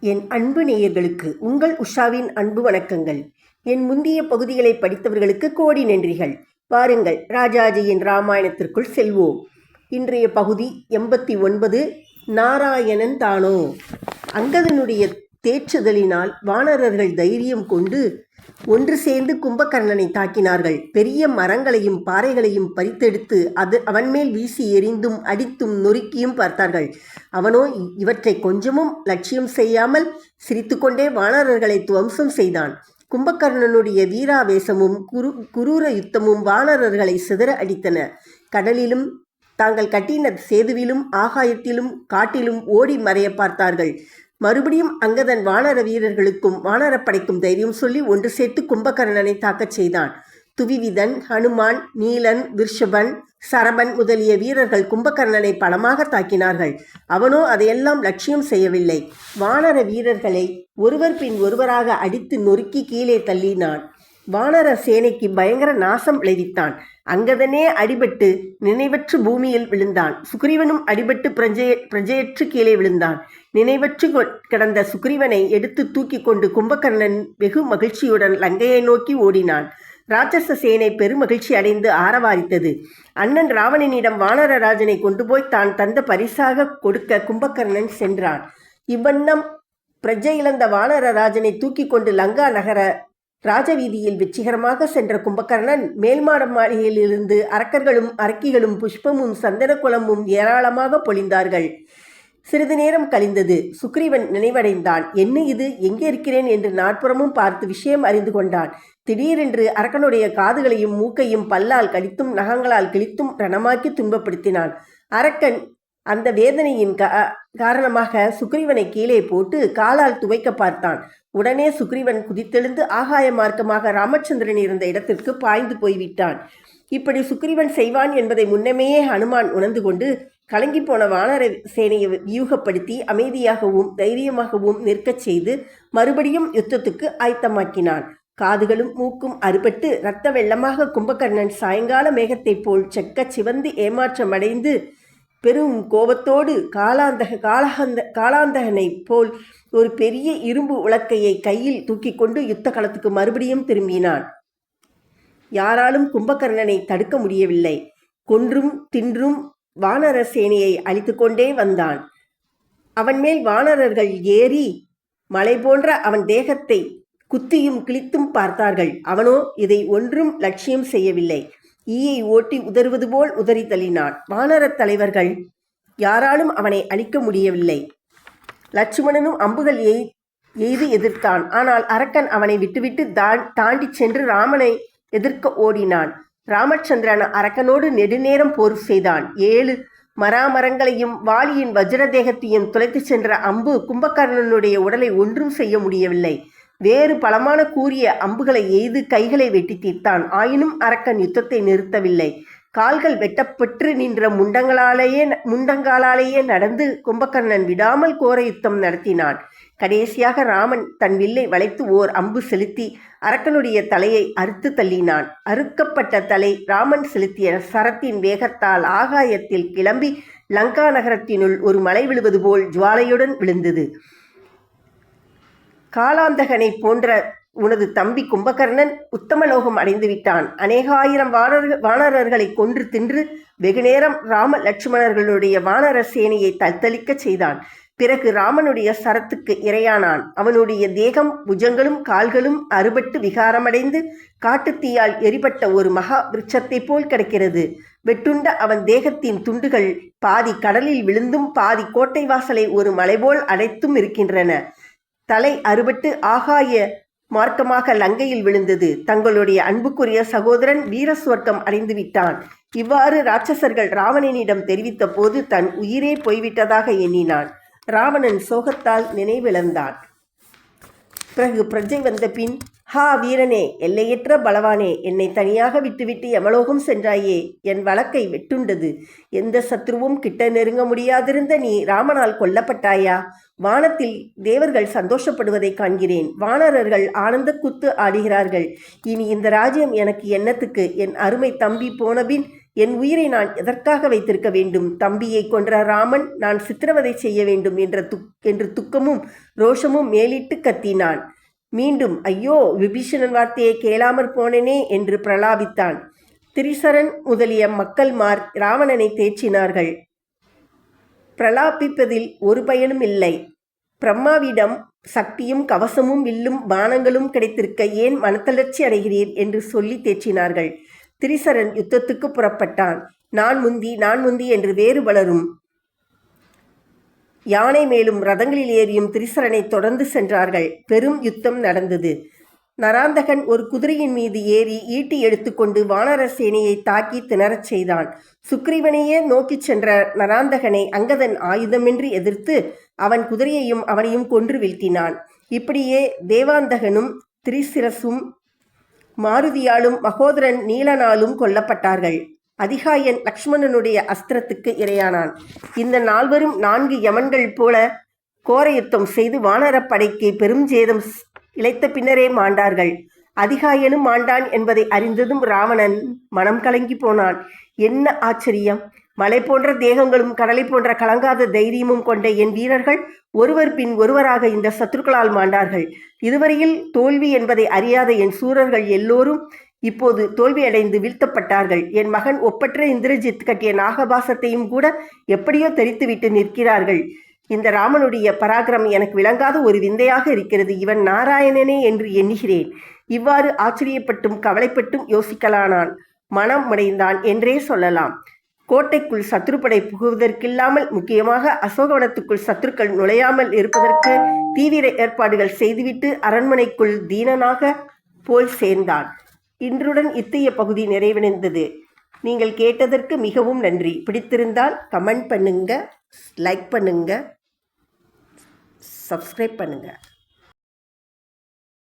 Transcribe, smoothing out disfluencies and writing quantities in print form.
என் அன்பு நேயர்களுக்கு உங்கள் உஷாவின் அன்பு வணக்கங்கள். என் முந்தைய பகுதிகளை படித்தவர்களுக்கு கோடி நன்றிகள். வாருங்கள், ராஜாஜியின் ராமாயணத்திற்குள் செல்வோம். இன்றைய பகுதி 89. நாராயணன் தானோ. அங்கதனுடைய தேற்றுதலினால் வானரர்கள் தைரியம் கொண்டு ஒன்று சேர்ந்து கும்பகர்ணனை தாக்கினார்கள். பெரிய மரங்களையும் பாறைகளையும் பறித்தெடுத்து அவன் மேல் வீசி எறிந்தும் அடித்தும் நொறுக்கியும் பார்த்தார்கள். அவனோ இவற்றை கொஞ்சமும் லட்சியம் செய்யாமல் சிரித்துக்கொண்டே வானரர்களை துவம்சம் செய்தான். கும்பகர்ணனுடைய வீராவேசமும் குரூர யுத்தமும் வானரர்களை சிதற அடித்தன. கடலிலும் தாங்கள் கட்டின சேதுவிலும் ஆகாயத்திலும் காட்டிலும் ஓடி மறைய பார்த்தார்கள். மறுபடியும் அங்கதன் வானர வீரர்களுக்கும் வானரப்படைக்கும் தைரியம் சொல்லி ஒன்று சேர்த்து கும்பகர்ணனை தாக்கச் செய்தான். துவிவிதன், ஹனுமான், நீலன், விர்ஷபன், சரபன் முதலிய வீரர்கள் கும்பகர்ணனை பலமாக தாக்கினார்கள். அவனோ அதையெல்லாம் லட்சியம் செய்யவில்லை. வானர வீரர்களை ஒருவர் பின் ஒருவராக அடித்து நொறுக்கி கீழே தள்ளினான். வானர சேனைக்கு பயங்கர நாசம் விளைவித்தான். அங்கதனே அடிபட்டு நினைவற்று பூமியில் விழுந்தான். சுக்ரீவனும் அடிபட்டு பிரஜையற்று கீழே விழுந்தான். நினைவற்று கிடந்த சுக்ரீவனை எடுத்து தூக்கி கொண்டு கும்பகர்ணன் வெகு மகிழ்ச்சியுடன் லங்கையை நோக்கி ஓடினான். ராட்சச சேனை பெருமகிழ்ச்சி அடைந்து ஆரவாரித்தது. அண்ணன் ராவணனிடம் வானரராஜனை கொண்டு போய் தான் தந்த பரிசாக கொடுக்க கும்பகர்ணன் சென்றான். இவ்வண்ணம் பிரஜை இழந்த வானரராஜனை தூக்கி கொண்டு லங்கா நகர ராஜவீதியில் வெற்றிகரமாக சென்ற கும்பகர்ணன் மேல்மாட மாளிகையிலிருந்து அரக்கர்களும் அரக்கிகளும் புஷ்பமும் சந்தன குளமும் ஏராளமாக பொழிந்தார்கள். சிறிது நேரம் கழிந்தது. சுக்ரீவன் நினைவடைந்தான். என்ன இது, எங்கே இருக்கிறேன் என்று நாற்புறமும் பார்த்து விஷயம் அறிந்து கொண்டான். திடீரென்று அரக்கனுடைய காதுகளையும் மூக்கையும் பல்லால் கடித்தும் நகங்களால் கிழித்தும் ரணமாக்கி துன்பப்படுத்தினான். அரக்கன் அந்த வேதனையின் காரணமாக சுக்ரீவனை கீழே போட்டு காலால் துவைக்க பார்த்தான். உடனே சுக்ரீவன் குதித்தெழுந்து ஆகாய மார்க்கமாக ராமச்சந்திரன் இருந்த இடத்திற்கு பாய்ந்து போய்விட்டான். இப்படி சுக்ரீவன் செய்வான் என்பதை முன்னமேயே ஹனுமான் உணர்ந்து கொண்டு கலங்கி போன வானர சேனையை வியூகப்படுத்தி அமைதியாகவும் தைரியமாகவும் நிற்கச் செய்து மறுபடியும் யுத்தத்துக்கு ஆயத்தமாக்கினான். காதுகளும் மூக்கும் அறுபட்டு இரத்த வெள்ளமாக கும்பகர்ணன் சாயங்கால மேகத்தைப் போல் செக்க சிவந்து ஏமாற்றமடைந்து பெரும் கோபத்தோடு காலாந்தகனைப் போல் ஒரு பெரிய இரும்பு உலக்கையை கையில் தூக்கி கொண்டு யுத்த களத்துக்கு மறுபடியும் திரும்பினான். யாராலும் கும்பகர்ணனை தடுக்க முடியவில்லை. கொன்றும் தின்றும் வானர சேனையை அழித்து கொண்டே வந்தான். அவன் மேல் வானரர்கள் ஏறி மலை போன்ற அவன் தேகத்தை குத்தியும் கிழித்தும் பார்த்தார்கள். அவனோ இதை ஒன்றும் லட்சியம் செய்யவில்லை. ஈயை ஓட்டி உதறுவது போல் உதறி தள்ளினான். வானரத் தலைவர்கள் யாராலும் அவனை அழிக்க முடியவில்லை. லட்சுமணனும் அம்புகள் எய்து எதிர்த்தான். ஆனால் அரக்கன் அவனை விட்டுவிட்டு தாண்டி சென்று ராமனை எதிர்க்க ஓடினான். ராமச்சந்திரன் அரக்கனோடு நெடுநேரம் போர் செய்தான். 7 மராமரங்களையும் வாலியின் வஜ்ர தேகத்தையும் துளைத்து சென்ற அம்பு கும்பகர்ணனுடைய உடலை ஒன்றும் செய்ய முடியவில்லை. வேறு பலமான கூரிய அம்புகளை எய்து கைகளை வெட்டி தீர்த்தான். ஆயினும் அரக்கன் யுத்தத்தை நிறுத்தவில்லை. கால்கள் வெட்டப்பட்டு நின்ற முண்டங்காலாலேயே நடந்து கும்பகர்ணன் விடாமல் கோர யுத்தம் நடத்தினான். கடைசியாக ராமன் தன் வில்லை வளைத்து ஓர் அம்பு செலுத்தி அரக்கனுடைய தலையை அறுத்து தள்ளினான். அறுக்கப்பட்ட தலை ராமன் செலுத்திய சரத்தின் வேகத்தால் ஆகாயத்தில் கிளம்பி லங்கா நகரத்தினுள் ஒரு மலை விழுவது போல் ஜுவாலையுடன் விழுந்தது. காலாந்தகனை போன்ற உனது தம்பி கும்பகர்ணன் உத்தமலோகம் அடைந்து விட்டான். அநேகாயிரம் வானரர்களை கொன்று தின்று வெகுநேரம் ராம லட்சுமணர்களுடைய வானர சேனையை தத்தளிக்க செய்தான். பிறகு ராமனுடைய சரத்துக்கு இரையானான். அவனுடைய தேகம் புஜங்களும் கால்களும் அறுபட்டு விகாரமடைந்து காட்டுத்தீயால் எரிபட்ட ஒரு மகா விருட்சத்தை போல் கிடக்கிறது. வெட்டுண்ட அவன் தேகத்தின் துண்டுகள் பாதி கடலில் விழுந்தும் பாதி கோட்டை வாசலை ஒரு மலைபோல் அடைத்தும் இருக்கின்றன. தலை அறுபட்டு ஆகாய மார்க்கமாக லங்கையில் விழுந்தது. தங்களுடைய அன்புக்குரிய சகோதரன் வீரஸ்வர்க்கம் அடைந்து விட்டான். இவ்வாறு ராட்சசர்கள் ராவணனிடம் தெரிவித்த போது தன் உயிரே போய்விட்டதாக எண்ணினான். ராவணன் சோகத்தால் நினைவிழந்தான். பிறகு பிரஜை வந்த பின், ஹா வீரனே, எல்லையற்ற பலவானே, என்னை தனியாக விட்டுவிட்டு யமலோகம் சென்றாயே, என் வழக்கை வெட்டுண்டது. எந்த சத்ருவும் கிட்ட நெருங்க முடியாதிருந்த நீ ராமனால் கொல்லப்பட்டாயா? வானத்தில் தேவர்கள் சந்தோஷப்படுவதை காண்கிறேன். வானரர்கள் ஆனந்த கூத்து ஆடுகிறார்கள். இனி இந்த ராஜ்யம் எனக்கு என்னத்துக்கு? என் அருமை தம்பி போனபின் என் உயிரை நான் எதற்காக வைத்திருக்க வேண்டும்? தம்பியை கொன்ற ராமன் நான் சித்திரவதை செய்ய வேண்டும் என்று துக்கமும் ரோஷமும் மேலிட்டு கத்தினான். மீண்டும் ஐயோ, விபீஷணன் வார்த்தையை கேளாமற் போனேனே என்று பிரலாபித்தான். திரிசரன் முதலிய மக்கள்மார் ராவணனை தேற்றினார்கள். பிரலாபிப்பதில் ஒரு பயனும் இல்லை. பிரம்மாவிடம் சக்தியும் கவசமும் வில்லும் பானங்களும் கிடைத்திருக்க ஏன் மனத்தளர்ச்சி அடைகிறீர் என்று சொல்லி தேற்றினார்கள். திரிசரன் யுத்தத்துக்கு புறப்பட்டான். நான் முந்தி என்று வேறு பலரும் யானை மேலும் ரதங்களில் ஏறியும் திரிசரனை தொடர்ந்து சென்றார்கள். பெரும் யுத்தம் நடந்தது. நராந்தகன் ஒரு குதிரையின் மீது ஏறி ஈட்டி எடுத்துக்கொண்டு வானர சேனையை தாக்கி திணறச் செய்தான். சுக்ரீவனையே நோக்கிச் சென்ற நராந்தகனை அங்கதன் ஆயுதமின்றி எதிர்த்து அவன் குதிரையையும் அவனையும் கொன்று வீழ்த்தினான். இப்படியே தேவாந்தகனும் திரிசிரசும் மாருதியாலும் மகோதரன் நீலனாலும் கொல்லப்பட்டார்கள். அதிகாயன் லக்ஷ்மணனுடைய அஸ்திரத்துக்கு இரையானான். இந்த நால்வரும் 4 யமன்கள் போல கோர யுத்தம் செய்து வானரப்படைக்கு பெரும் சேதம் இழைத்த பின்னரே மாண்டார்கள். அதிகாயனும் மாண்டான் என்பதை அறிந்ததும் ராவணன் மனம் கலங்கி போனான். என்ன ஆச்சரியம்! மலை போன்ற தேகங்களும் கடலை போன்ற கலங்காத தைரியமும் கொண்ட என் வீரர்கள் ஒருவர் பின் ஒருவராக இந்த சத்துருக்களால் மாண்டார்கள். இதுவரையில் தோல்வி என்பதை அறியாத என் சூரர்கள் எல்லோரும் இப்போது தோல்வியடைந்து வீழ்த்தப்பட்டார்கள். என் மகன் ஒப்பற்ற இந்திரஜித் கட்டிய நாகபாசத்தையும் கூட எப்படியோ தெரித்துவிட்டு நிற்கிறார்கள். இந்த ராமனுடைய பராக்கிரமம் எனக்கு விளங்காத ஒரு விந்தையாக இருக்கிறது. இவன் நாராயணனே என்று எண்ணுகிறேன். இவ்வாறு ஆச்சரியப்பட்டும் கவலைப்பட்டும் யோசிக்கலானான். மனம் முடைந்தான் என்றே சொல்லலாம். கோட்டைக்குள் சத்துருப்படை புகுவதற்கில்லாமல், முக்கியமாக அசோகவனத்துக்குள் சத்துருக்கள் நுழையாமல் இருப்பதற்கு தீவிர ஏற்பாடுகள் செய்துவிட்டு அரண்மனைக்குள் தீனனாக போய் சேர்ந்தான். இன்றுடன் இத்தைய பகுதி நிறைவடைந்தது. நீங்கள் கேட்டதற்கு மிகவும் நன்றி. பிடித்திருந்தால் கமெண்ட் பண்ணுங்க, லைக் பண்ணுங்க, சப்ஸ்கிரைப் பண்ணுங்க.